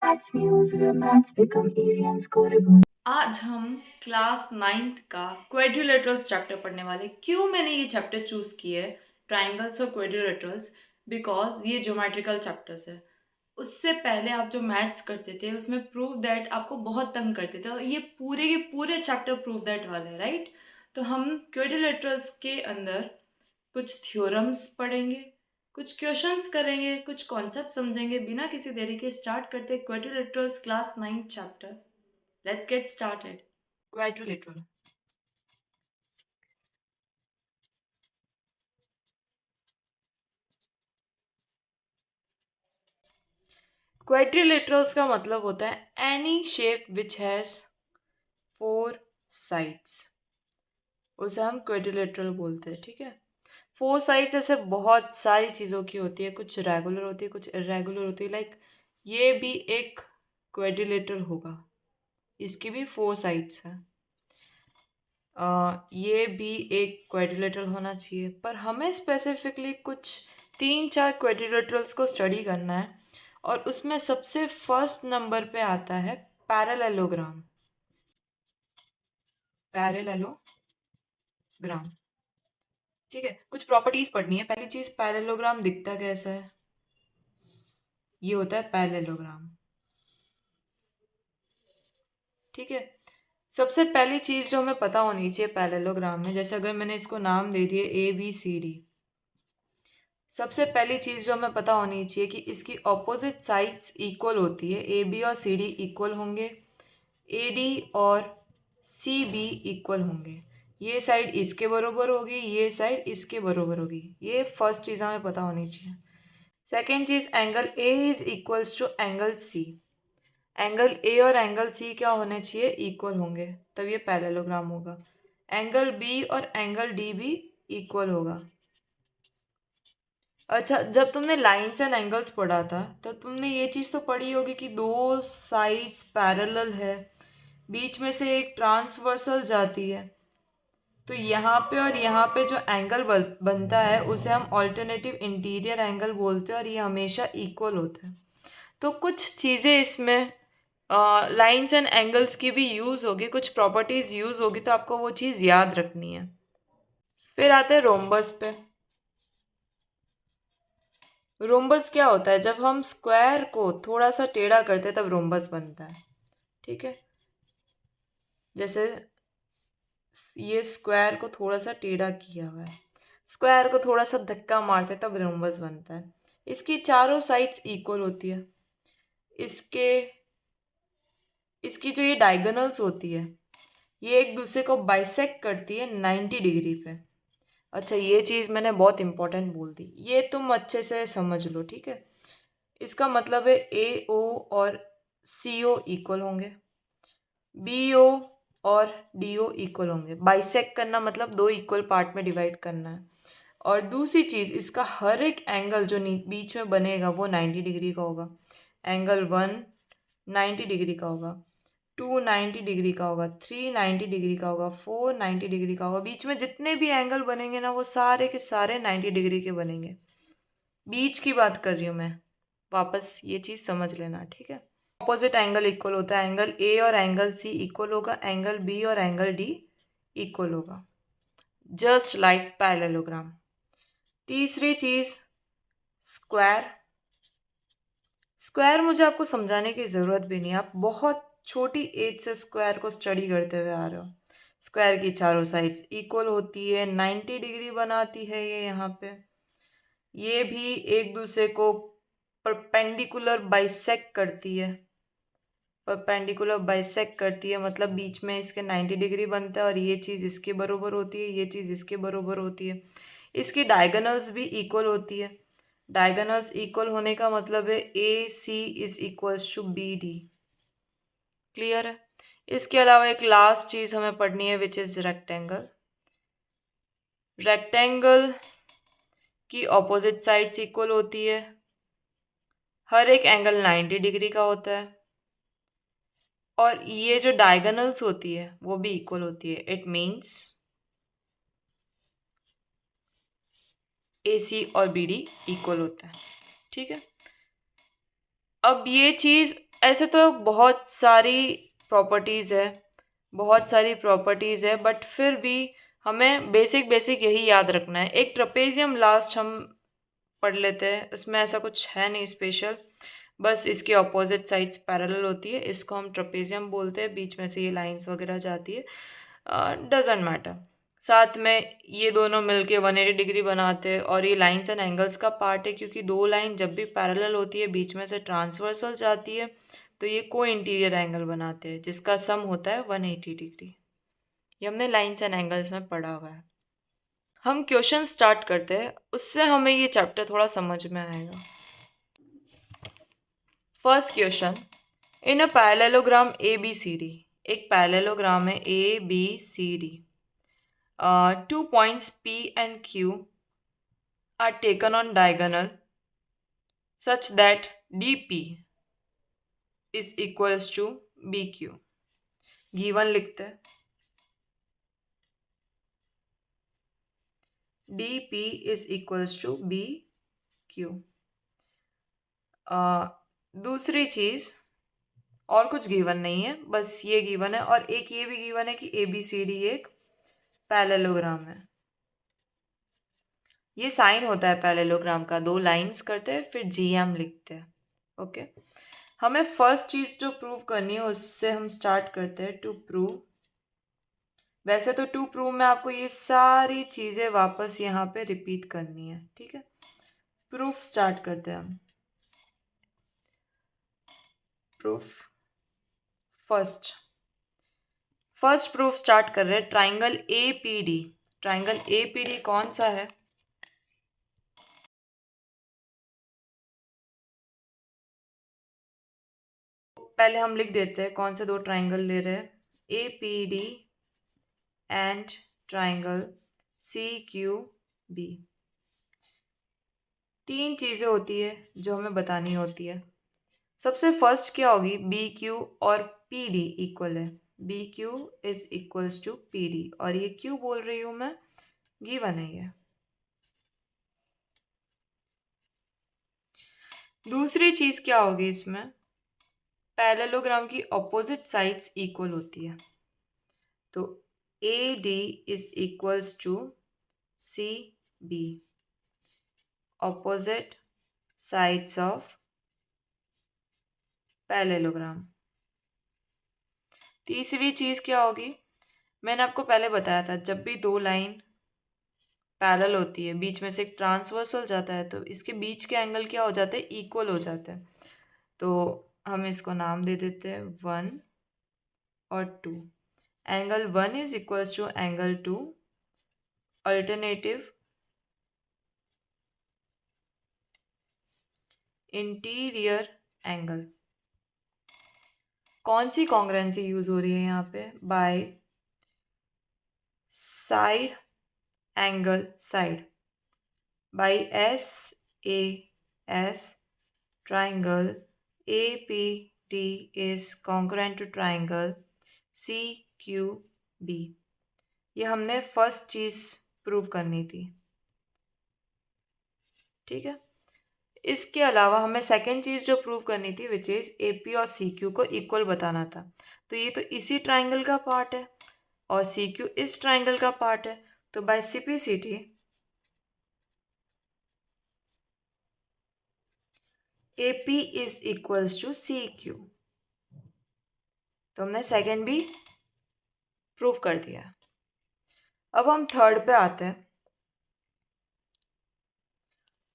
Maths Muse, where maths become easy and scoreable. आज हम class 9th का क्वेड्रिलेटरल्स chapter पढ़ने वाले। क्यों मैंने ये चैप्टर चूज किया है, ट्राइंगल्स और क्वेड्रिलेटरल्स? बिकॉज ये ज्योमेट्रिकल चैप्टर्स है। उससे पहले आप जो मैथ्स करते थे उसमें प्रूव दैट आपको बहुत तंग करते थे, और ये पूरे के पूरे चैप्टर प्रूव दैट वाले हैं, राइट? तो हम क्वेड्रिलेटरल्स के अंदर कुछ थ्योरम्स पढ़ेंगे, कुछ क्वेश्चंस करेंगे, कुछ कॉन्सेप्ट समझेंगे। बिना किसी देरी के स्टार्ट करते quadrilaterals class 9 chapter. Let's get started. Quadrilateral. Quadrilaterals का मतलब होता है any shape which has 4 sides, उसे हम क्वाड्रिलेटरल बोलते हैं। ठीक है, 4 साइड्स ऐसे बहुत सारी चीज़ों की होती है, कुछ रेगुलर होती है, कुछ इरेगुलर होती है। लाइक ये भी एक क्वाड्रिलेटरल होगा, इसकी भी 4 साइड्स हैं। ये भी एक क्वाड्रिलेटरल होना चाहिए, पर हमें स्पेसिफिकली कुछ 3-4 क्वाड्रिलेटरल्स को स्टडी करना है, और उसमें सबसे फर्स्ट नंबर पे आता है पैरेललोग्राम। पैरेललोग्राम, ठीक है। कुछ प्रॉपर्टीज पढ़नी है। पहली चीज, पैरेललोग्राम दिखता कैसा है? ये होता है पैरेललोग्राम, ठीक है। सबसे पहली चीज जो हमें पता होनी चाहिए पैरेललोग्राम में, जैसे अगर मैंने इसको नाम दे दिए ABCD, सबसे पहली चीज जो हमें पता होनी चाहिए कि इसकी ऑपोजिट साइड्स इक्वल होती है। AB और CD इक्वल होंगे, AD और CB इक्वल होंगे। ये साइड इसके बराबर होगी, ये साइड इसके बराबर होगी। ये फर्स्ट चीज़ हमें पता होनी चाहिए। सेकेंड चीज़, angle A is equals to angle C। Angle A और एंगल C क्या होने चाहिए? इक्वल होंगे, तब ये पैरेललोग्राम होगा। एंगल B और एंगल D भी इक्वल होगा। अच्छा, जब तुमने लाइन्स एंड एंगल्स पढ़ा था तो तुमने ये चीज़ तो पढ़ी होगी कि दो साइड्स पैरेलल है, बीच में से एक ट्रांसवर्सल जाती है। तो यहाँ पे और यहाँ पे जो एंगल बनता है उसे हम ऑल्टरनेटिव इंटीरियर एंगल बोलते हैं, और ये हमेशा इक्वल होता है। तो कुछ चीज़ें इसमें लाइन्स एंड एंगल्स की भी यूज़ होगी, कुछ प्रॉपर्टीज़ यूज़ होगी, तो आपको वो चीज़ याद रखनी है। फिर आते हैं रोम्बस पे। रोम्बस क्या होता है? जब हम स्क्वायर को थोड़ा सा टेढ़ा करते हैं तब रोम्बस बनता है, ठीक है। जैसे ये स्क्वायर को थोड़ा सा टेढ़ा किया हुआ है, स्क्वायर को थोड़ा सा धक्का मारते तब रोम्बस बनता है। इसकी चारों साइड्स इक्वल होती है। इसके इसकी जो ये डायगोनल्स होती है, ये एक दूसरे को बाइसेक्ट करती है 90 डिग्री पे। अच्छा, ये चीज़ मैंने बहुत इंपॉर्टेंट बोल दी, ये तुम अच्छे से समझ लो, ठीक है। इसका मतलब है AO और CO इक्वल होंगे, BO और DO इक्वल होंगे। बाइसेक्ट करना मतलब दो इक्वल पार्ट में डिवाइड करना है। और दूसरी चीज़, इसका हर एक एंगल जो बीच में बनेगा वो 90 डिग्री का होगा। एंगल 1 90 डिग्री का होगा, 2 90 डिग्री का होगा, 3 90 डिग्री का होगा, 4 90 डिग्री का होगा। बीच में जितने भी एंगल बनेंगे ना, वो सारे के सारे 90 डिग्री के बनेंगे। बीच की बात कर रही हूँ मैं, वापस ये चीज़ समझ लेना, ठीक है। ऑपोजिट एंगल इक्वल होता है, एंगल A और एंगल C इक्वल होगा, एंगल B और एंगल D इक्वल होगा, जस्ट लाइक पैरेललोग्राम। तीसरी चीज़, स्क्वायर। स्क्वायर मुझे आपको समझाने की ज़रूरत भी नहीं, आप बहुत छोटी एज से स्क्वायर को स्टडी करते हुए आ रहे हो। स्क्वायर की चारों साइड्स इक्वल होती है, 90 डिग्री बनाती है ये यहाँ पे। ये भी एक दूसरे को परपेंडिकुलर बाइसेक्ट करती है। परपेंडिकुलर बाइसेक्ट करती है मतलब बीच में इसके 90 डिग्री बनता है, और ये चीज़ इसके बराबर होती है, ये चीज़ इसके बराबर होती है। इसकी डायगोनल्स भी इक्वल होती है। डायगोनल्स इक्वल होने का मतलब है AC is equals to BD। Clear है? इसके अलावा एक लास्ट चीज़ हमें पढ़नी है, विच इज़ रेक्टेंगल। रेक्टेंगल की ऑपोजिट साइड्स इक्वल होती है, हर एक एंगल 90 डिग्री का होता है, और ये जो डायगोनल्स होती है वो भी इक्वल होती है। इट मीन्स AC और BD इक्वल होता है, ठीक है। अब ये चीज़ ऐसे तो बहुत सारी प्रॉपर्टीज़ है बट फिर भी हमें बेसिक बेसिक यही याद रखना है। एक ट्रेपेजियम लास्ट हम पढ़ लेते हैं, उसमें ऐसा कुछ है नहीं स्पेशल, बस इसकी ऑपोजिट साइड्स पैरेलल होती है, इसको हम ट्रेपेजियम बोलते हैं, बीच में से ये लाइंस वगैरह जाती है, डज़न्ट मैटर। साथ में ये दोनों मिलके 180 डिग्री बनाते हैं और ये लाइंस एंड एंगल्स का पार्ट है, क्योंकि दो लाइन जब भी पैरेलल होती है बीच में से ट्रांसवर्सल जाती है तो ये को इंटीरियर एंगल बनाते हैं जिसका सम होता है 180 डिग्री। ये हमने लाइंस एंड एंगल्स में पढ़ा हुआ है। हम क्वेश्चन स्टार्ट करते हैं, उससे हमें ये चैप्टर थोड़ा समझ में आएगा। First question, in a parallelogram ABCD, एक पैरेललोग्राम है ABCD, 2 points P and Q are taken on diagonal such that DP is equals to BQ. Given लिखते हैं, DP is equals to BQ. दूसरी चीज और कुछ गिवन नहीं है, बस ये गिवन है और एक ये भी गिवन है कि ABCD एक पैरेललोग्राम है। ये साइन होता है पैरेललोग्राम का, दो लाइंस करते हैं फिर GM लिखते हैं। ओके, हमें फर्स्ट चीज जो प्रूव करनी है उससे हम स्टार्ट करते हैं, टू प्रूव। वैसे तो टू प्रूव में आपको ये सारी चीजें वापस यहाँ पे रिपीट करनी है, ठीक है। प्रूफ स्टार्ट करते हैं हम। प्रूफ फर्स्ट प्रूफ स्टार्ट कर रहे हैं, ट्राइंगल APD। ट्राइंगल APD कौन सा है? पहले हम लिख देते हैं कौन से दो ट्राइंगल ले रहे हैं, APD एंड ट्राइंगल CQB। तीन चीजें होती है जो हमें बतानी होती है। सबसे फर्स्ट क्या होगी, BQ और PD इक्वल है, BQ is equals to PD, और ये क्यों बोल रही हूं मैं, गिवन है ये। दूसरी चीज क्या होगी इसमें, पैरेललोग्राम की ऑपोजिट साइड्स इक्वल होती है, तो AD is equals to CB, opposite sides of parallelogram. तीसरी चीज क्या होगी, मैंने आपको पहले बताया था जब भी दो लाइन पैरेलल होती है बीच में से एक ट्रांसवर्सल जाता है तो इसके बीच के एंगल क्या हो जाते हैं, इक्वल हो जाते हैं। तो हम इसको नाम दे देते हैं 1 और 2। Angle 1 is equals to angle 2, alternative interior angle. कौन सी कॉन्ग्रुएंसी यूज हो रही है यहाँ पे, by side angle side, by SAS triangle APD is congruent to triangle CQB। ये हमने फर्स्ट चीज प्रूव करनी थी, ठीक है। इसके अलावा हमें सेकेंड चीज जो प्रूव करनी थी विच इज AP और CQ को इक्वल बताना था। तो ये तो इसी ट्राइंगल का पार्ट है और CQ इस ट्राइंगल का पार्ट है, तो by simplicity AP is equals to CQ। तो हमने सेकेंड भी प्रूव कर दिया। अब हम थर्ड पे आते हैं,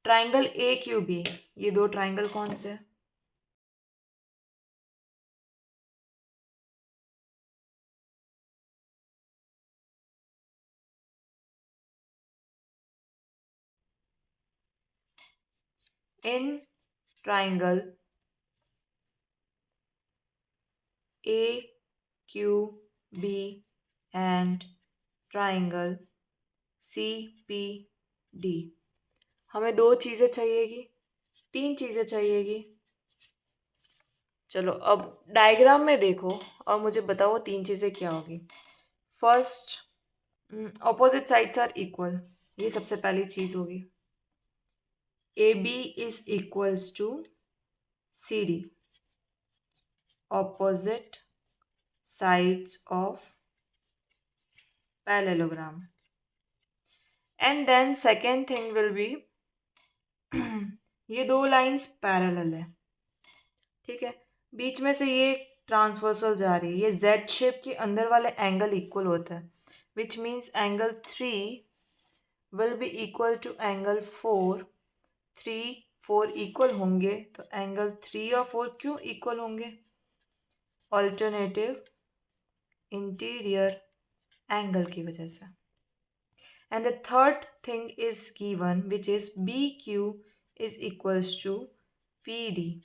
ट्राइंगल AQB। ये दो ट्राइंगल कौन से हैं, in triangle AQB and triangle CPD हमें दो चीज़ें चाहिएगी, तीन चीज़ें चाहिएगी। चलो अब डायग्राम में देखो और मुझे बताओ वो तीन चीज़ें क्या होगी। First, opposite sides are equal, ये सबसे पहली चीज़ होगी। AB is equals to CD, opposite sides of parallelogram. And then second thing will be ये दो लाइंस पैरेलल है, ठीक है, बीच में से ये ट्रांसवर्सल जा रही है, ये जेड शेप के अंदर वाले एंगल इक्वल होता है, which means angle 3 will be equal to angle 4. 3 4 equal होंगे तो एंगल 3 और 4 क्यों इक्वल होंगे? ऑल्टरनेटिव इंटीरियर एंगल की वजह से. And the third thing is given which is BQ is equals to PD.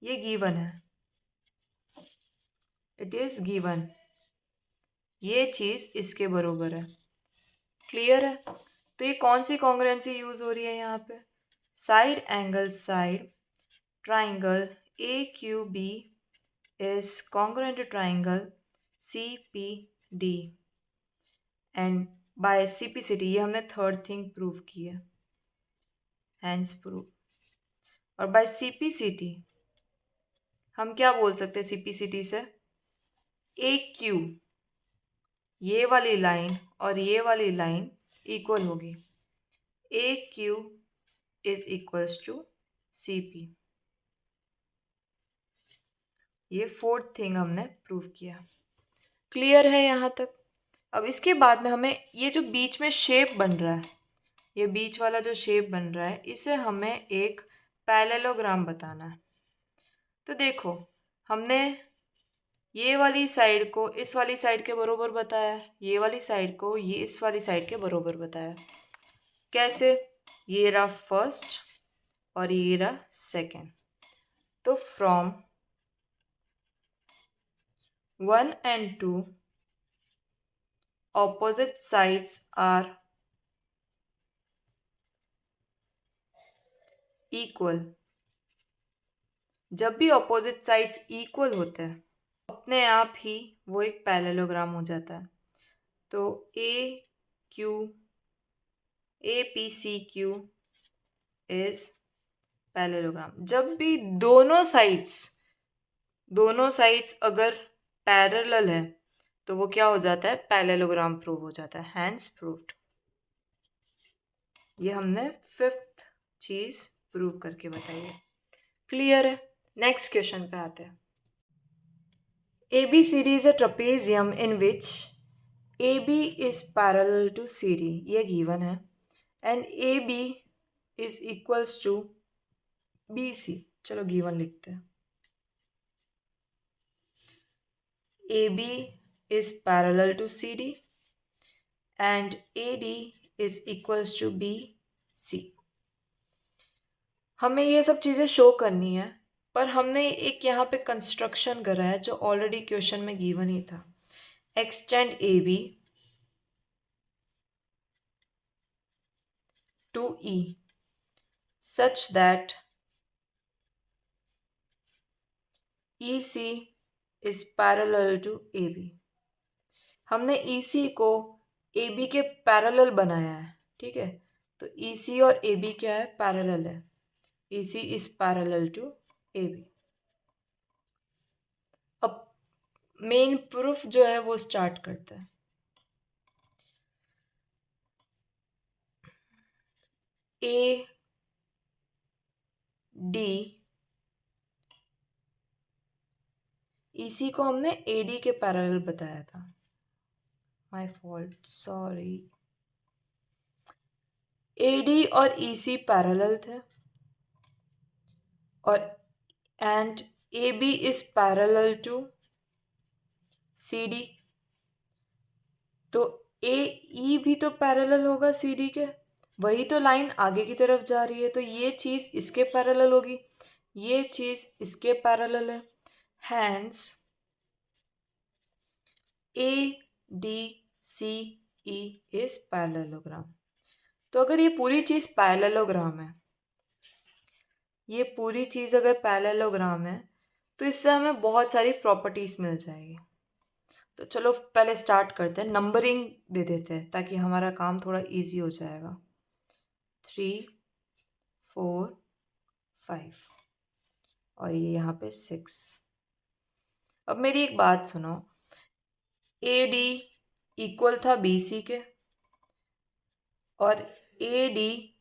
ये गिवन है, इट इज गिवन, ये चीज इसके बरोबर है. क्लियर है? तो ये कौन सी कॉन्ग्रुएंसी यूज हो रही है यहाँ पे? Side angle side triangle AQB is congruent to triangle CPD. And by CPCD ये हमने थर्ड थिंग प्रूव की है, हैंस प्रूव. और बाय CPCD हम क्या बोल सकते हैं? CPCD से AQ, ये वाली लाइन और ये वाली लाइन इक्वल होगी. AQ is equals to CP. ये फोर्थ थिंग हमने प्रूव किया. क्लियर है यहाँ तक? अब इसके बाद में हमें ये जो बीच में शेप बन रहा है, ये बीच वाला जो शेप बन रहा है, इसे हमें एक पैरेललोग्राम बताना है. तो देखो, हमने ये वाली साइड को इस वाली साइड के बरोबर बताया, ये वाली साइड को ये इस वाली साइड के बरोबर बताया. कैसे? ये रहा फर्स्ट और ये रहा सेकेंड. तो from 1 and 2 opposite sides are equal. जब भी opposite sides equal होते हैं अपने आप ही वो एक पैरेललोग्राम हो जाता है. तो APCQ is पैरेललोग्राम. जब भी दोनों साइड्स अगर पैरेलल है तो वो क्या हो जाता है? पैरेललोग्राम प्रूव हो जाता है. Hence proved. ये हमने फिफ्थ चीज प्रूव करके बताई है. क्लियर है? नेक्स्ट क्वेश्चन पे आते हैं. ABCD is a trapezium in which AB is parallel to CD. ये गिवन है. And AB is equals to BC. चलो गिवन लिखते हैं. AB is parallel to CD and AD is equals to BC. हमें ये सब चीज़ें शो करनी है, पर हमने एक यहाँ पे कंस्ट्रक्शन करा है जो ऑलरेडी क्वेश्चन में गिवन ही था. Extend AB to E such that EC is parallel to AB. हमने EC को AB के पैरेलल बनाया है, ठीक है. तो EC और AB क्या है? पैरेलल है. EC is parallel to AB. अब मेन प्रूफ जो है वो स्टार्ट करते हैं. AD EC को हमने AD के पैरेलल बताया था. My fault, sorry. AD और EC पैरेलल थे और and AB is parallel to CD. तो AE भी तो पैरेलल होगा CD के, वही तो लाइन आगे की तरफ जा रही है, तो ये चीज़ इसके पैरेलल होगी, ये चीज़ इसके पैरेलल है. Hence ADCE is parallelogram. तो अगर ये पूरी चीज़ पैरेललोग्राम है, ये पूरी चीज़ अगर पैरेललोग्राम है तो इससे हमें बहुत सारी प्रॉपर्टीज मिल जाएगी. तो चलो पहले स्टार्ट करते हैं. नंबरिंग दे देते हैं ताकि हमारा काम थोड़ा इजी हो जाएगा. 3 4 5. और ये यहाँ पे 6। अब मेरी एक बात सुनो, ए डी इक्वल था बी सी के और ए डी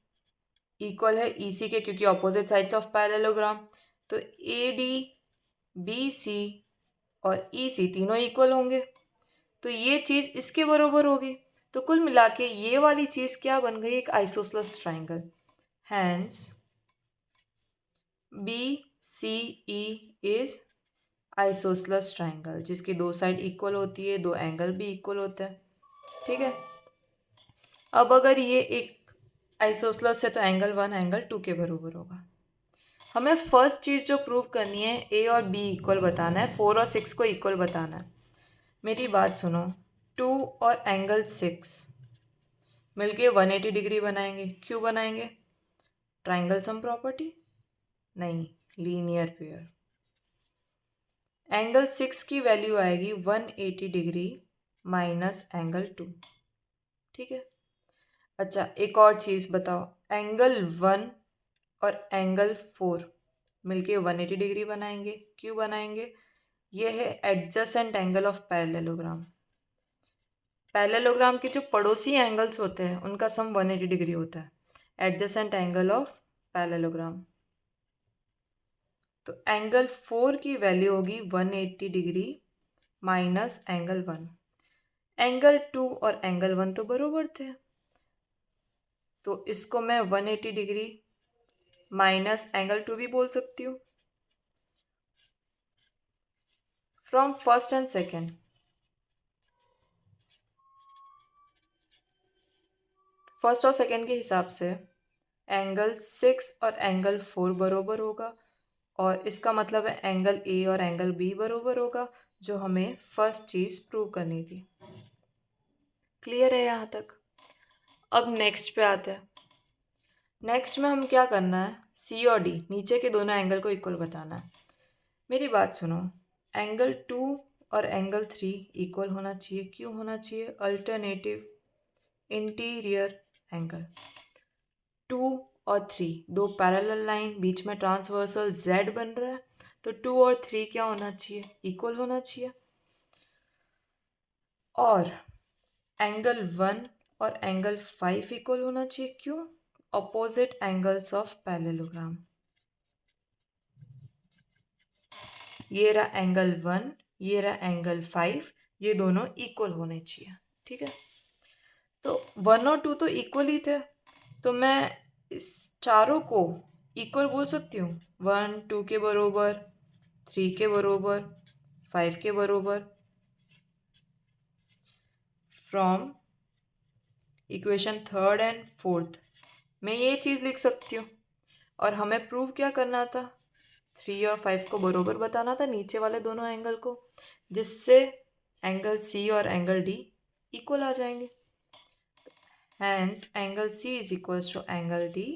इक्वल है ई सी के, क्योंकि ऑपोजिट साइड्स ऑफ पैरेललोग्राम। तो ए डी बी सी और ई सी तीनों इक्वल होंगे, तो ये चीज़ इसके बराबर होगी। तो कुल मिला के ये वाली चीज़ क्या बन गई, एक isosceles triangle. Hence B C E is isosceles triangle, जिसकी दो साइड इक्वल होती है, दो एंगल भी इक्वल होता है। ठीक है। अब अगर ये एक आइसोसेलेस है तो एंगल 1 एंगल 2 के बराबर होगा। हमें फर्स्ट चीज़ जो प्रूव करनी है, ए और बी इक्वल बताना है, 4 और 6 को इक्वल बताना है। मेरी बात सुनो, 2 और एंगल 6 मिलके 180 डिग्री बनाएंगे। क्यों बनाएंगे? Triangle sum property? नहीं, लीनियर पेयर। एंगल 6 की वैल्यू आएगी 180 डिग्री माइनस एंगल 2। ठीक है। अच्छा, एक और चीज़ बताओ, एंगल 1 और एंगल 4 मिलके 180 डिग्री बनाएंगे। क्यों बनाएंगे? ये है adjacent angle of parallelogram. Parallelogram के जो पड़ोसी एंगल्स होते हैं उनका सम 180 डिग्री होता है, एडजेसेंट एंगल ऑफ पैरेललोग्राम। तो एंगल 4 की वैल्यू होगी 180 डिग्री माइनस एंगल 1। एंगल 2 और एंगल 1 तो बराबर थे, तो इसको मैं 180 डिग्री माइनस एंगल 2 भी बोल सकती हूँ। From first and second, first और सेकेंड के हिसाब से एंगल 6 और एंगल 4 बराबर होगा, और इसका मतलब है एंगल ए और एंगल बी बराबर होगा, जो हमें फर्स्ट चीज़ प्रूव करनी थी। क्लियर है यहाँ तक? अब नेक्स्ट पे आते हैं। नेक्स्ट में हम क्या करना है, सी और डी नीचे के दोनों एंगल को इक्वल बताना है। मेरी बात सुनो, एंगल 2 और एंगल 3 इक्वल होना चाहिए। क्यों होना चाहिए? Alternative interior angle. 2 और 3 दो पैरेलल लाइन, बीच में ट्रांसवर्सल Z बन रहा है, तो 2 और 3 क्या होना चाहिए? इक्वल होना चाहिए। और एंगल 1 और एंगल 5 इक्वल होना चाहिए। क्यों? Opposite angles of parallelogram. ये रहा एंगल 1, ये रहा एंगल 5, ये दोनों इक्वल होने चाहिए। ठीक है। तो 1 और 2 तो इक्वल ही थे, तो मैं इस चारों को इक्वल बोल सकती हूँ। 1 2 के बरोबर, 3 के बरोबर, 5 के बरोबर। From equation third and fourth मैं ये चीज़ लिख सकती हूँ। और हमें प्रूव क्या करना था? 3 और 5 को बरोबर बताना था, नीचे वाले दोनों एंगल को, जिससे एंगल सी और एंगल डी इक्वल आ जाएंगे। Hence angle C is equals to angle D.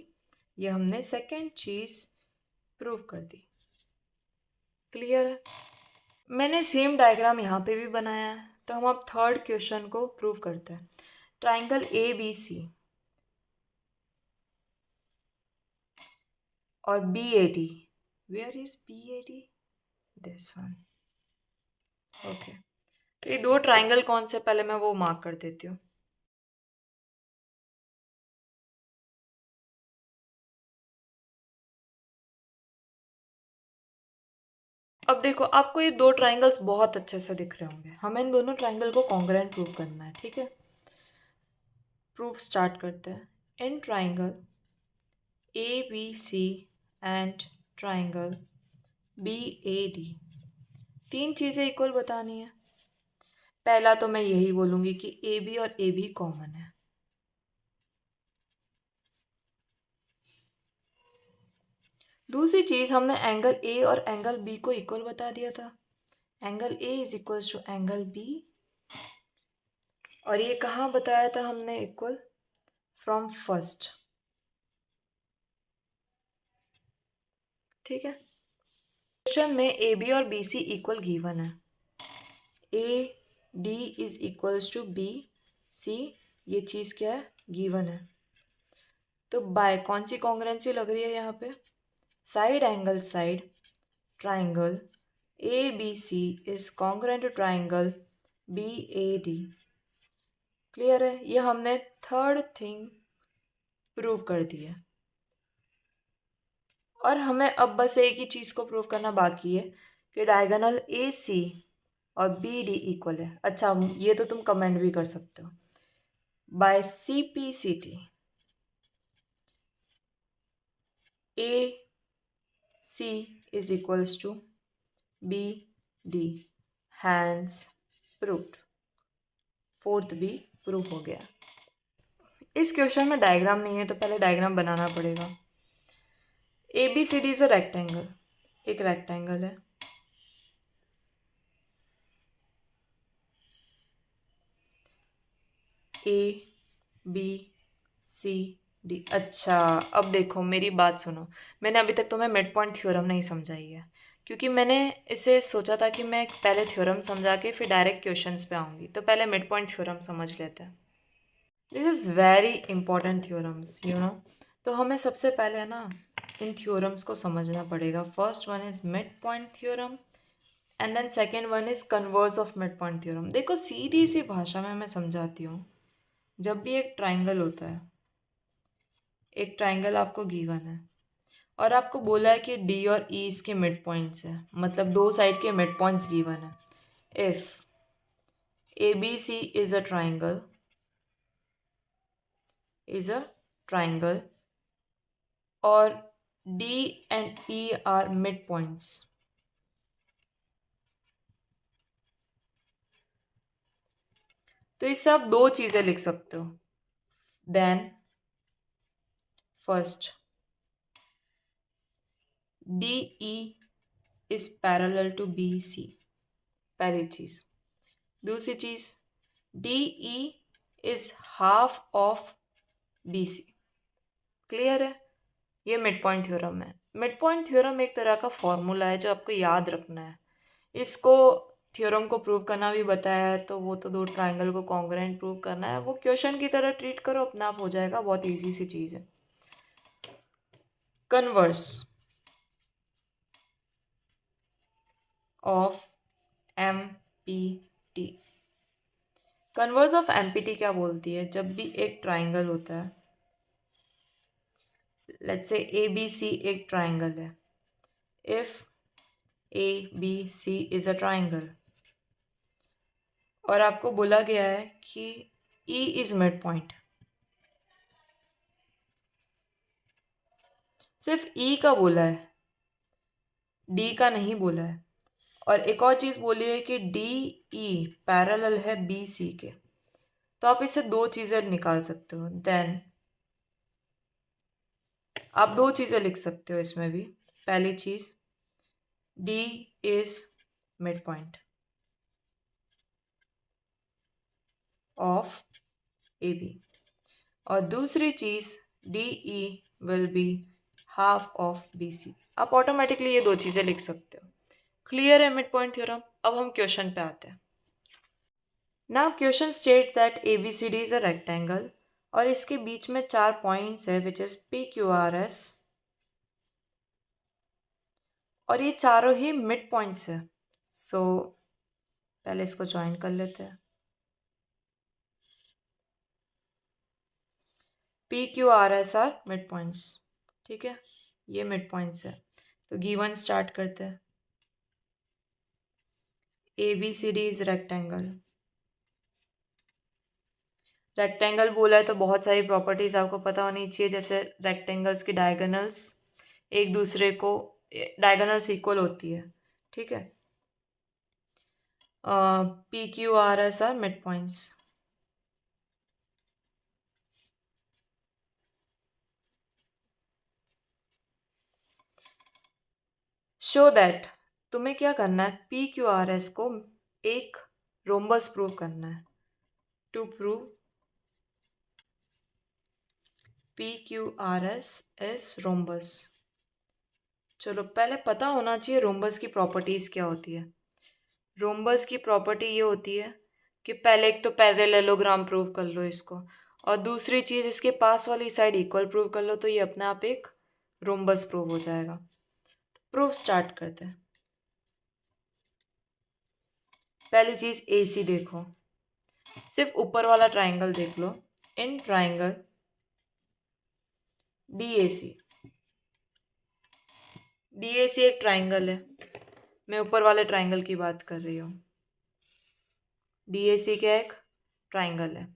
ये हमने सेकेंड चीज़ प्रूव कर दी। क्लियर है? मैंने सेम डायग्राम यहाँ पे भी बनाया है, तो हम अब थर्ड क्वेश्चन को प्रूव करते हैं। ट्राइंगल ए बी सी और B A D. Where is B A D? This one. Okay, तो ये दो ट्राइंगल कौन से, पहले मैं वो मार्क कर देती हूँ। अब देखो, आपको ये दो ट्राइंगल्स बहुत अच्छे से दिख रहे होंगे। हमें इन दोनों ट्राइंगल को कॉन्ग्रुएंट प्रूव करना है। ठीक है, प्रूफ स्टार्ट करते हैं। In triangle A B C and triangle B A D तीन चीज़ें इक्वल बतानी है। पहला तो मैं यही बोलूँगी कि ए बी और ए बी कॉमन है। दूसरी चीज़, हमने एंगल ए और एंगल बी को इक्वल बता दिया था। Angle A is equals to angle B, और ये कहाँ बताया था हमने इक्वल? From first. ठीक है, क्वेश्चन में ए बी और बी सी इक्वल गिवन है। A D is equals to B C, ये चीज़ क्या है? गिवन है। तो बाय कौन सी कॉन्ग्रुएंसी लग रही है यहाँ पे? Side angle side triangle ABC is congruent to triangle BAD. Clear है? ये हमने थर्ड थिंग प्रूव कर दी है और हमें अब बस एक ही चीज़ को प्रूव करना बाकी है कि डायगोनल AC और BD इक्वल है। अच्छा, ये तो तुम कमेंट भी कर सकते हो। By CPCT AC is equals to BD, hence proved. Fourth भी प्रूव हो गया। इस क्वेश्चन में डायग्राम नहीं है तो पहले डायग्राम बनाना पड़ेगा। ABCD इज अ रेक्टेंगल, एक रेक्टेंगल है। ABCD। अच्छा, अब देखो मेरी बात सुनो। मैंने अभी तक तुम्हें मिड पॉइंट थ्योरम नहीं समझाई है क्योंकि मैंने इसे सोचा था कि मैं पहले थ्योरम समझा के फिर डायरेक्ट क्वेश्चंस पे आऊँगी। तो पहले मिड पॉइंट थ्योरम समझ लेते हैं। This is very important theorems, you know. तो हमें सबसे पहले ना इन थ्योरम्स को समझना पड़ेगा। First one is mid point theorem and then second one is converse of mid point theorem. देखो सीधी सी भाषा में मैं समझाती हूँ। जब भी एक ट्राइंगल होता है, एक ट्राइंगल आपको गिवन है और आपको बोला है कि डी और ई इसके मिड पॉइंट्स है, मतलब दो साइड के मिड पॉइंट्स गिवन है। If ABC is a triangle or D and E are midpoints, तो इससे आप दो चीजें लिख सकते हो। Then first, DE is parallel to BC, पहली चीज। दूसरी चीज, DE is half of BC। Clear है? ये मिड पॉइंट थ्योरम है। मिड पॉइंट थ्योरम एक तरह का फॉर्मूला है जो आपको याद रखना है। इसको थ्योरम को प्रूव करना भी बताया है, तो वो तो दो ट्राइंगल को कॉन्ग्रुएंट प्रूव करना है। वो क्वेश्चन की तरह ट्रीट करो, अपना आप हो जाएगा। बहुत इजी सी चीज़ है। Converse of MPT। Converse of MPT क्या बोलती है? जब भी एक ट्राइंगल होता है, लेट्स से ABC एक ट्राइंगल है। If ABC is a triangle और आपको बोला गया है कि E इज मिड पॉइंट, सिर्फ E का बोला है, D का नहीं बोला है। और एक और चीज़ बोली है कि DE पैरेलल है BC के, तो आप इससे दो चीज़ें निकाल सकते हो। देन आप दो चीज़ें लिख सकते हो इसमें भी। पहली चीज़, D is mid point of AB और दूसरी चीज़, DE will be half of BC। आप ऑटोमेटिकली ये दो चीज़ें लिख सकते हो। क्लियर है मिड पॉइंट थ्योरम? अब हम क्वेश्चन पे आते हैं। Now question state that ABCD is a rectangle और इसके बीच में चार पॉइंट्स है विच इज PQRS और ये चारों ही मिड पॉइंट्स है। सो पहले इसको ज्वाइन कर लेते हैं। PQRS आर मिड पॉइंट्स, ठीक है, ये मिड पॉइंट्स है। तो गिवन स्टार्ट करते हैं। ABCD is rectangle. रेक्टेंगल बोला है तो बहुत सारी प्रॉपर्टीज आपको पता होनी चाहिए, जैसे रेक्टेंगल्स की डायगोनल्स एक दूसरे को, डायगोनल्स इक्वल होती है, ठीक है। PQRS are mid points. Show that, तुम्हें क्या करना है, PQRS को एक रोम्बस प्रूव करना है। To prove PQRS is rhombus. चलो पहले पता होना चाहिए रोम्बस की प्रॉपर्टीज क्या होती है। रोम्बस की प्रॉपर्टी ये होती है कि पहले एक तो पैरेललोग्राम प्रूव कर लो इसको, और दूसरी चीज़ इसके पास वाली साइड इक्वल प्रूव कर लो, तो ये अपने आप एक रोम्बस प्रूव हो जाएगा। प्रूफ स्टार्ट करते हैं। पहली चीज AC देखो, सिर्फ ऊपर वाला ट्राइंगल देख लो। इन ट्राइंगल DAC, DAC एक ट्राइंगल है, मैं ऊपर वाले ट्राइंगल की बात कर रही हूँ। DAC क्या एक ट्राइंगल है।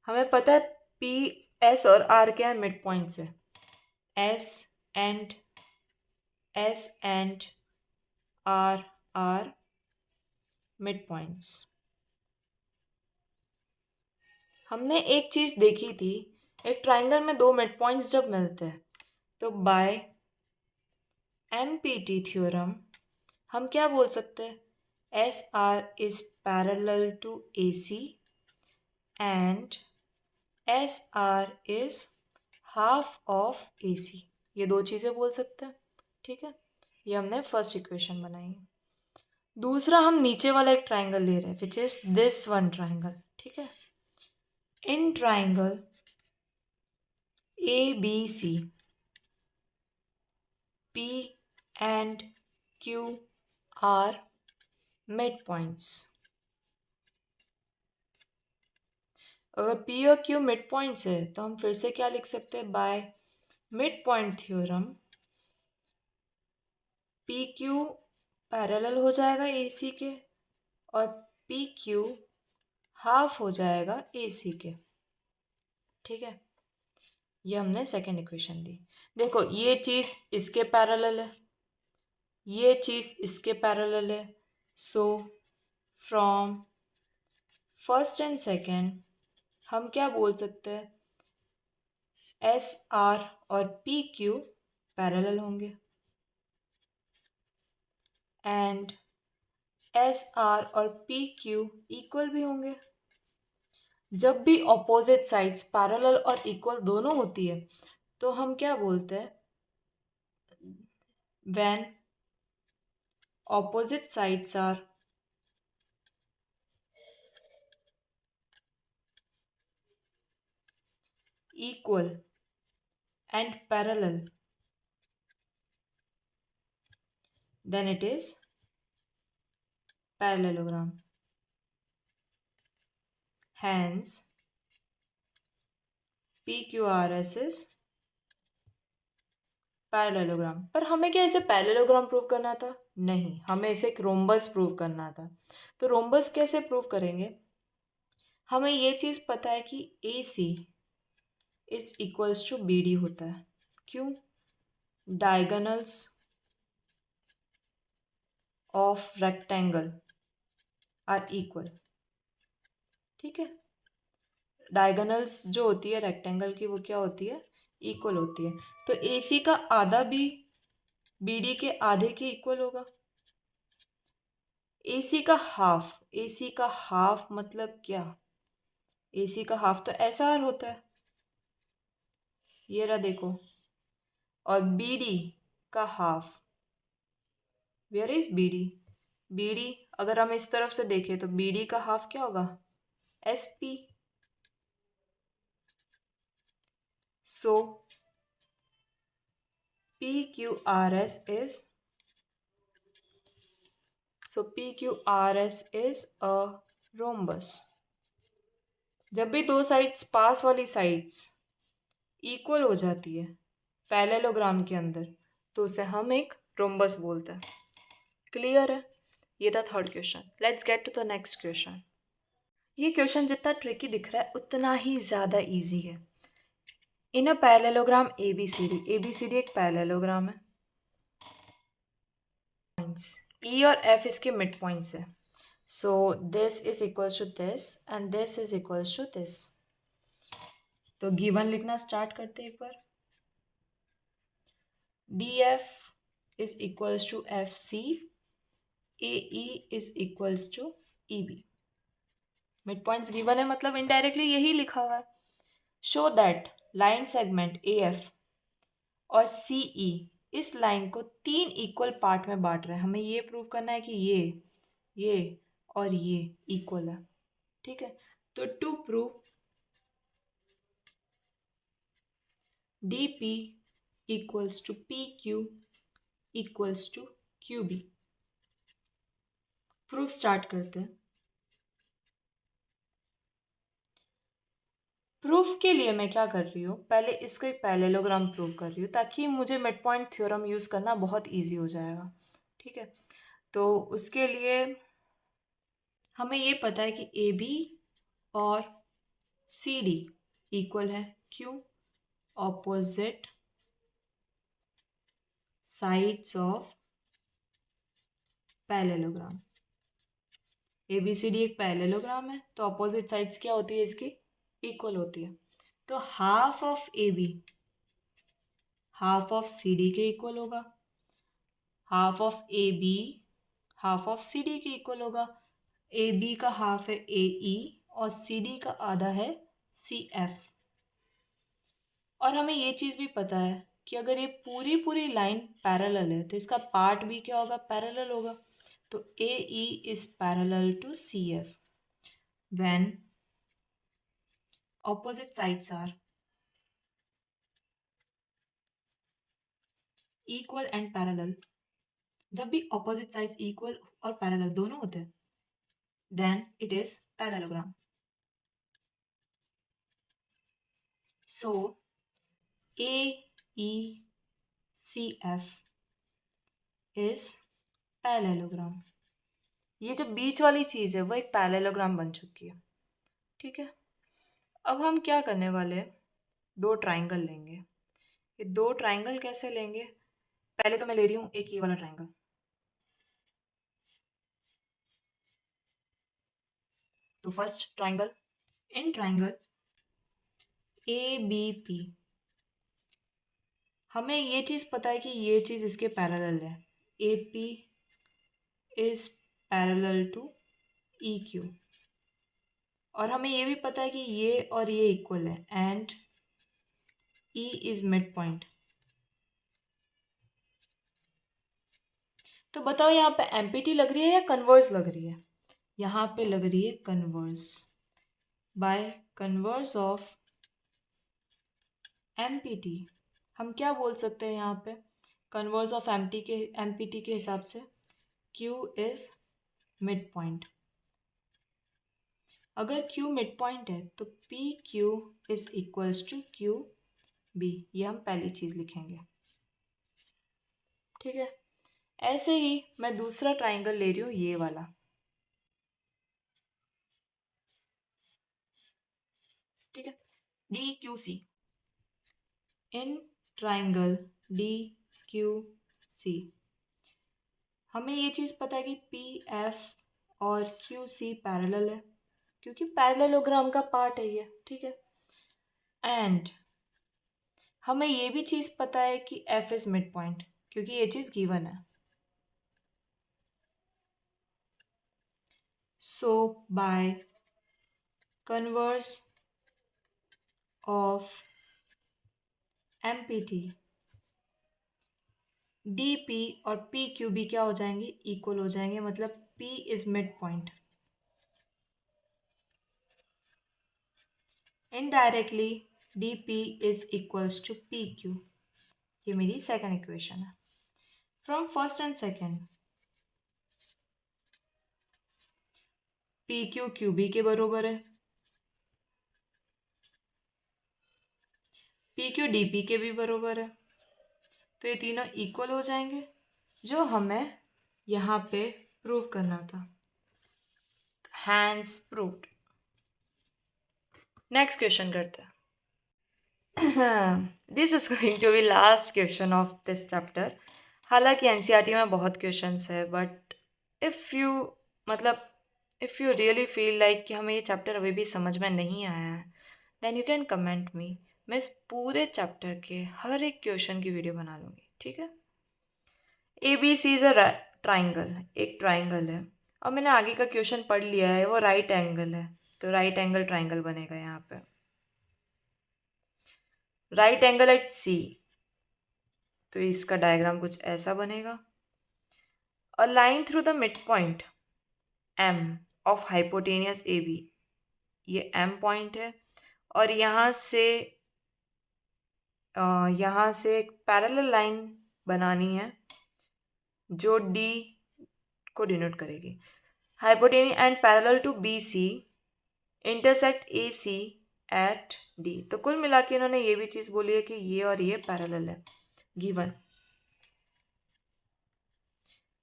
हमें पता है PS और R क्या है, मिड पॉइंट्स है। S and R are mid points. हमने एक चीज देखी थी, एक ट्राइंगल में दो मिड पॉइंट्स जब मिलते हैं तो बाय MPT थ्योरम हम क्या बोल सकते हैं, SR is parallel to AC and SR is half of AC। ये दो चीज़ें बोल सकते हैं, ठीक है। ये हमने फर्स्ट इक्वेशन बनाई। दूसरा हम नीचे वाला एक ट्राइंगल ले रहे हैं which is this one triangle, ठीक है। In triangle ABC P and Q are midpoints। अगर P और Q मिड पॉइंट्स है तो हम फिर से क्या लिख सकते हैं, by mid point theorem PQ parallel हो जाएगा AC के और PQ हाफ हो जाएगा AC के, ठीक है। ये हमने सेकेंड इक्वेशन दी। देखो ये चीज़ इसके पैरेलल है, ये चीज़ इसके पैरेलल है। So from first and second हम क्या बोल सकते हैं, SR और PQ पैरेलल होंगे एंड SR और PQ इक्वल भी होंगे। जब भी ऑपोजिट साइड्स पैरेलल और इक्वल दोनों होती है तो हम क्या बोलते हैं, when opposite sides are equal and parallel, then it is parallelogram. Hence PQRS is parallelogram. पर हमें क्या इसे पैरेललोग्राम प्रूव करना था, नहीं, हमें इसे एक रोम्बस प्रूव करना था। तो रोम्बस कैसे प्रूव करेंगे, हमें ये चीज़ पता है कि AC is equals to BD होता है। क्यों, diagonals of rectangle are equal, ठीक है। डायगोनल्स जो होती है रेक्टेंगल की वो क्या होती है, इक्वल होती है। तो AC का आधा भी BD के आधे के इक्वल होगा। AC का हाफ मतलब क्या, AC का हाफ तो SR होता है, ये रहा देखो। और BD का हाफ, वेयर इज BD अगर हम इस तरफ से देखें तो BD का हाफ क्या होगा, SP। So PQRS is a rhombus। जब भी दो साइड्स पास वाली साइड्स इक्वल हो जाती है पैरेललोग्राम के अंदर तो उसे हम एक रोम्बस बोलते हैं। क्लियर है, ये था third question. Let's get to the next question. ये क्वेश्चन जितना ट्रिकी दिख रहा है उतना ही ज़्यादा इजी है। इन अ पैरेललोग्राम ABCD एक पैरेललोग्राम है। E और F इसके मिड पॉइंट्स है। So this is equals to this and this is equals to this. तो गिवन लिखना स्टार्ट करते हैं एक बार। DF is equals to FC, AE is equals to EB। Mid points given है मतलब इनडायरेक्टली यही लिखा हुआ है। Show that line segment AF और CE इस लाइन को 3 इक्वल पार्ट में बांट रहे हैं। हमें ये प्रूव करना है कि ये और ये इक्वल है, ठीक है। तो to prove DP equals to PQ equals to QB, proof start करते हैं। प्रूफ के लिए मैं क्या कर रही हूँ, पहले इसको एक पैरेललोग्राम प्रूव कर रही हूँ ताकि मुझे मिड पॉइंट थ्योरम यूज़ करना बहुत ईजी हो जाएगा। ठीक है, तो उसके लिए हमें ये पता है कि ए बी और सी डी इक्वल है, क्यों? Opposite sides of parallelogram. A B C D एक पैरेललोग्राम है, तो ऑपोजिट साइड्स क्या होती है इसकी? इक्वल होती है। तो half of A B half of C D के इक्वल होगा, half of A B half of C D के इक्वल होगा। ए बी का हाफ है ए ई और सी डी का आधा है सी एफ। और हमें ये चीज़ भी पता है कि अगर ये पूरी पूरी लाइन पैरेलल है तो इसका पार्ट भी क्या होगा? पैरेलल होगा। तो A E is parallel to C F when opposite sides are equal and parallel. जब भी ऑपोजिट साइड्स इक्वल और पैरेलल दोनों होते हैं then it is parallelogram. So A E C F is parallelogram. ये जो बीच वाली चीज़ है वो एक पैरेललोग्राम बन चुकी है। ठीक है, अब हम क्या करने वाले हैं, दो ट्राइंगल लेंगे। ये दो ट्राइंगल कैसे लेंगे? पहले तो मैं ले रही हूँ एक ये वाला ट्राइंगल। तो first triangle, in triangle A B P हमें ये चीज़ पता है कि ये चीज़ इसके पैरेलल है। A P is parallel to E Q. और हमें ये भी पता है कि ये और ये इक्वल है and E is mid point. तो बताओ यहाँ पे एमपीटी लग रही है या कन्वर्स लग रही है? यहाँ पे लग रही है converse. Bye converse of empty हम क्या बोल सकते हैं यहाँ पे? कन्वर्स ऑफ एमपीटी के हिसाब से Q इज मिड पॉइंट। अगर Q मिड पॉइंट है तो P Q is equals to Q B. ये हम पहली चीज़ लिखेंगे। ठीक है, ऐसे ही मैं दूसरा ट्राइंगल ले रही हूँ ये वाला। ठीक है, D Q C. In triangle D Q C हमें ये चीज़ पता है कि पी एफ और क्यू सी पैरेलल है क्योंकि पैरेललोग्राम का पार्ट है ये। ठीक है, एंड हमें ये भी चीज़ पता है कि एफ इज मिड पॉइंट क्योंकि ये चीज़ गिवन है। So by converse of MPT D P और पी क्यू भी क्या हो जाएंगे? इक्वल हो जाएंगे, मतलब P is mid point. Indirectly D P is equals to P Q. ये मेरी सेकेंड इक्वेशन है। From first and second P Q Q B के बरोबर है, पी क्यू डी पी के भी बरोबर है। तो ये तीनों इक्वल हो जाएंगे जो हमें यहाँ पे प्रूव करना था। Hence proved. नेक्स्ट क्वेश्चन करते हैं। This is going to be last question of this chapter. हालांकि एनसीईआरटी में बहुत क्वेश्चंस है but if you if you really feel like कि हमें ये चैप्टर अभी भी समझ में नहीं आया है then you can comment me. मैं इस पूरे चैप्टर के हर एक क्वेश्चन की वीडियो बना लूँगी। ठीक है, A B C is a triangle, एक ट्राइंगल है। और मैंने आगे का क्वेश्चन पढ़ लिया है, वो राइट एंगल है तो राइट एंगल ट्राइंगल बनेगा यहाँ पे। राइट एंगल एट सी तो इसका डायग्राम कुछ ऐसा बनेगा। A line through the mid point M of hypotenuse A B, ये एम पॉइंट है और यहाँ से एक पैरेलल लाइन बनानी है जो डी को डिनोट करेगी। Hypotenuse and parallel to B C intersect A C at D. तो कुल मिला के इन्होंने ये भी चीज़ बोली है कि ये और ये पैरेलल है। Given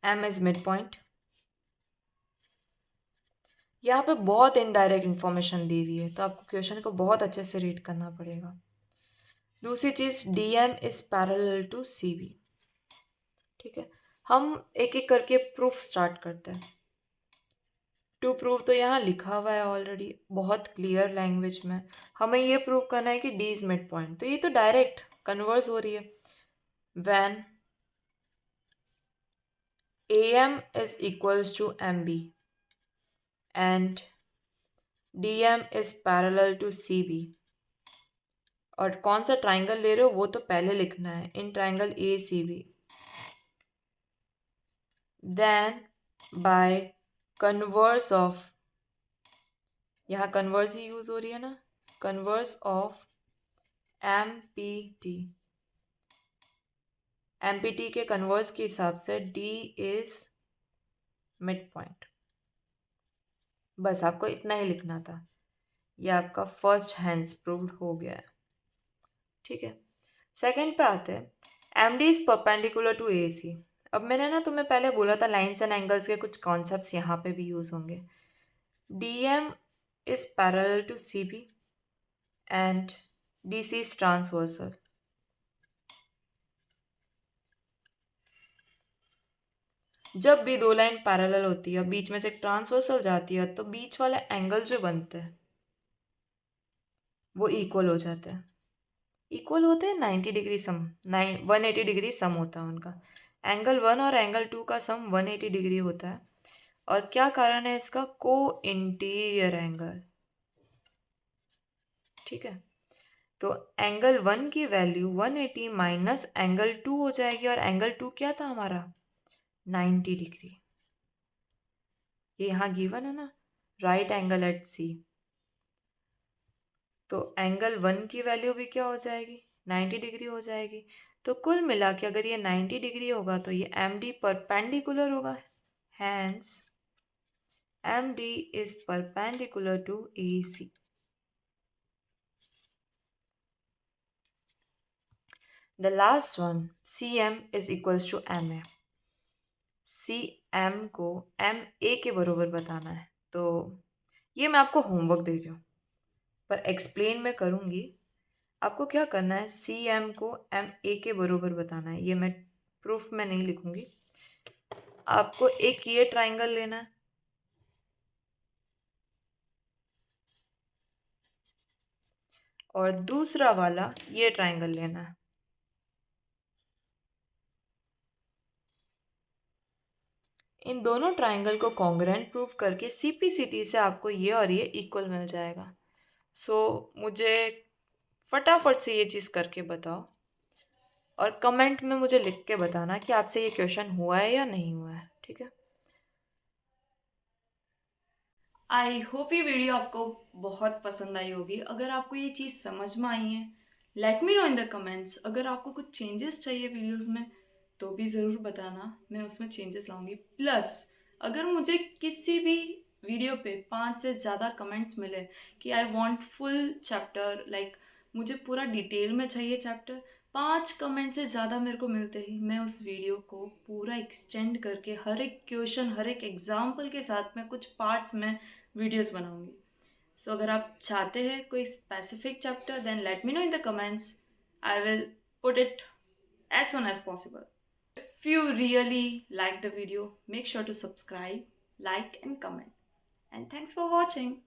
M is mid point. यहाँ पे बहुत इनडायरेक्ट इन्फॉर्मेशन दी हुई है, तो आपको क्वेश्चन को बहुत अच्छे से रीड करना पड़ेगा। दूसरी चीज़, D M is parallel to C B. ठीक है, हम एक एक करके प्रूफ स्टार्ट करते हैं। टू प्रूव तो यहाँ लिखा हुआ है ऑलरेडी बहुत क्लियर लैंग्वेज में। हमें ये प्रूव करना है कि डी इज मिड पॉइंट, तो ये तो डायरेक्ट कन्वर्स हो रही है। When AM is equals to MB and DM is parallel to CB, और कौन सा ट्राइंगल ले रहे हो वो तो पहले लिखना है, in triangle ACB, then by converse of, यहाँ कन्वर्स ही यूज हो रही है ना, कन्वर्स ऑफ MPT। MPT के कन्वर्स के हिसाब से D इज मिड पॉइंट। बस आपको इतना ही लिखना था, ये आपका फर्स्ट हैंड्स प्रूव्ड हो गया है। ठीक है, सेकंड पे आते हैं। M D is perpendicular to A C. अब मैंने ना तुम्हें पहले बोला था लाइन्स एंड एंगल्स के कुछ कॉन्सेप्ट्स यहाँ पे भी यूज होंगे। D M is parallel to C B and D C is transversal. जब भी दो लाइन पैरेलल होती है, बीच में से एक ट्रांसवर्सल जाती है, तो बीच वाले एंगल जो बनते हैं वो इक्वल हो जाते हैं। इक्वल होते हैं 90 डिग्री सम, 180 डिग्री सम होता है उनका। एंगल 1 और एंगल 2 का सम 180 डिग्री होता है। और क्या कारण है इसका? को इंटीरियर एंगल। ठीक है, तो एंगल 1 की वैल्यू 180 माइनस एंगल 2 हो जाएगी, और एंगल 2 क्या था हमारा? 90 डिग्री। ये यहाँ गिवन है ना, राइट एंगल एट सी। तो एंगल 1 की वैल्यू भी क्या हो जाएगी? 90 डिग्री हो जाएगी। तो कुल मिला के अगर ये 90 डिग्री होगा तो ये एम डी परपेंडिकुलर होगा, hence M D is perpendicular to A C. The last one, CM is equals to MA. CM को MA के बरोबर बताना है, तो ये मैं आपको होमवर्क दे रही हूँ, पर एक्सप्लेन मैं करूँगी। आपको क्या करना है, CM को MA के बरोबर बताना है। ये मैं प्रूफ में नहीं लिखूँगी। आपको एक ये ट्राइंगल लेना है और दूसरा वाला ये ट्राइंगल लेना है। इन दोनों ट्राइंगल को कॉन्ग्रुएंट प्रूफ करके CPCT से आपको ये और ये इक्वल मिल जाएगा। सो मुझे फटाफट से ये चीज़ करके बताओ और कमेंट में मुझे लिख के बताना कि आपसे ये क्वेश्चन हुआ है या नहीं हुआ है। ठीक है, आई होप ये वीडियो आपको बहुत पसंद आई होगी। अगर आपको ये चीज़ समझ में आई है, late me know in the comments. अगर आपको कुछ चेंजेस चाहिए वीडियोस में तो भी ज़रूर बताना, मैं उसमें चेंजेस लाऊंगी। प्लस अगर मुझे किसी भी वीडियो पे 5 से ज़्यादा कमेंट्स मिले कि I want full chapter, like मुझे पूरा डिटेल में चाहिए चैप्टर, 5 कमेंट से ज़्यादा मेरे को मिलते ही मैं उस वीडियो को पूरा एक्सटेंड करके हर एक क्वेश्चन, हर एक एग्जाम्पल के साथ में कुछ पार्ट्स में वीडियोस बनाऊंगी। सो अगर आप चाहते हैं कोई specific chapter, then let me know in the comments. I will put it as soon as possible. If you really like the video, make sure to subscribe, like and comment. And thanks for watching.